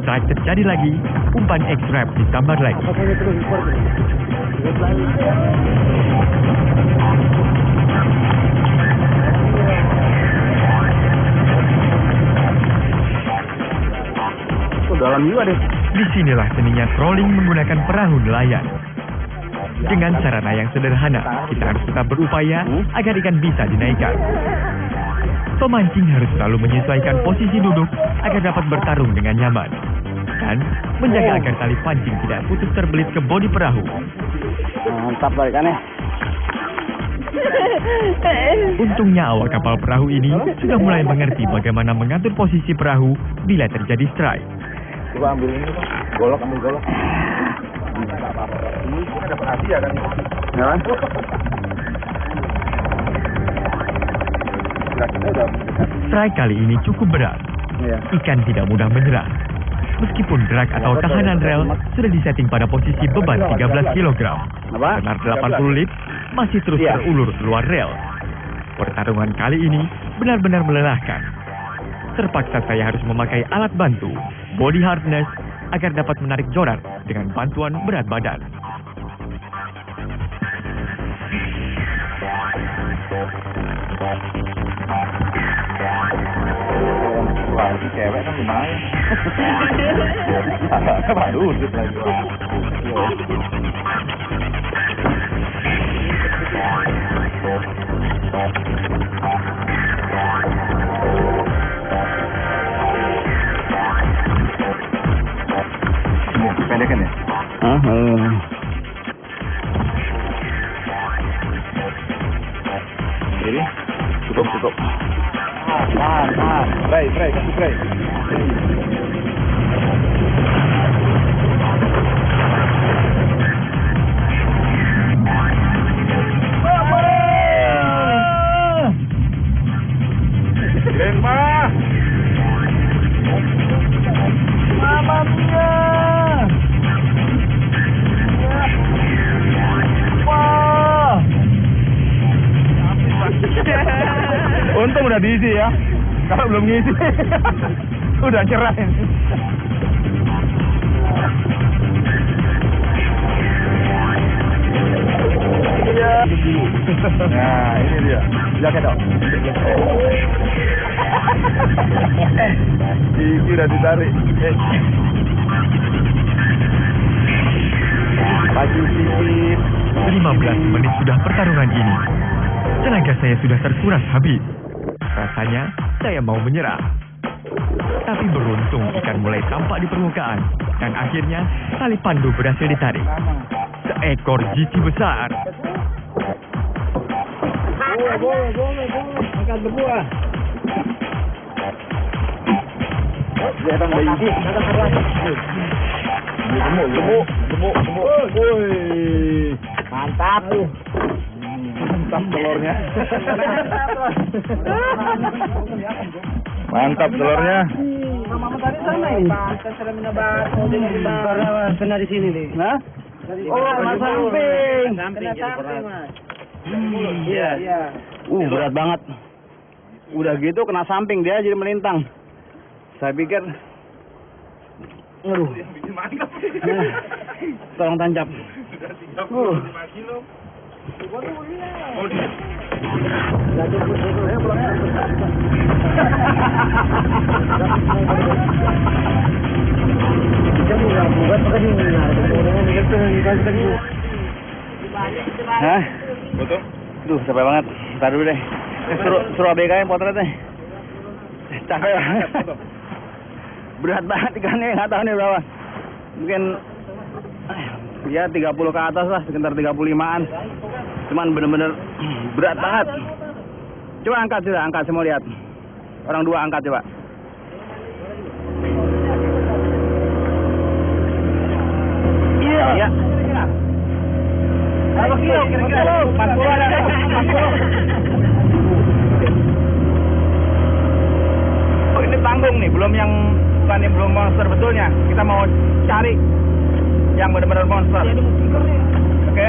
strike terjadi lagi, umpan X-Rap disambar lagi. Dalam juga deh. Disinilah seninya trolling menggunakan perahu nelayan. Dengan sarana yang sederhana, kita harus tetap berupaya agar ikan bisa dinaikkan. Pemancing harus selalu menyesuaikan posisi duduk agar dapat bertarung dengan nyaman. Dan menjaga agar tali pancing tidak putus terbelit ke bodi perahu. Mantap balikannya. Untungnya awak kapal perahu ini sudah mulai mengerti bagaimana mengatur posisi perahu bila terjadi strike. Coba ambil ini, golok, ambil golok. Ini dapat hadiah kan? Ya kan? Strike kali ini cukup berat. Ikan tidak mudah menyerah. Meskipun drag atau tahanan rel sudah disetting pada posisi beban 13 kg. Senar 80 lit masih terus terulur keluar rel. Pertarungan kali ini benar-benar melelahkan. Terpaksa saya harus memakai alat bantu, body harness, agar dapat menarik joran dengan bantuan berat badan. Wah, si cewek kan lumayan. Baru udut lagi. Pendekan ya? Jadi cukup. Tahan. Spray, kasih spray. Mamma mia! Wah! Untung udah diisi ya. Kalau belum ngisi, udah cerah ini. Nah, ini dia. Jaga dong. Gigi udah ditarik. Maju sedikit. 15 menit sudah pertarungan ini. Tenaga saya sudah terkuras habis. Rasanya saya mau menyerah. Tapi beruntung ikan mulai tampak di permukaan. Dan akhirnya tali pandu berhasil ditarik. Seekor jiji besar. Boleh. Angkat berdua. Datang lagi. Gemuk. Woi. Mantap. Mantap telurnya. Mantap telurnya. Mama tadi sana ini. Saya menebar kena di sini nih. Nah? Oh, kena samping. Mas. Iya. Berat banget. Udah gitu kena samping dia jadi melintang. Saya pikir tolong tancap. Hah? Foto? Duh, capek banget. Ntar dulu deh. Suruh ABK-nya potretnya. Capek banget. Berat banget ikannya, nggak tahu nih berapa. Mungkin ya 30 ke atas lah, sekitar 35-an. Cuman bener-bener berat banget. Coba angkat, saya mau lihat. Orang dua angkat coba. Iya. Berapa kilo? Kira-kira 40 ada. 40. Oh, ini panggung nih, bukan yang belum monster betulnya. Kita mau cari yang benar-benar monster. Oke.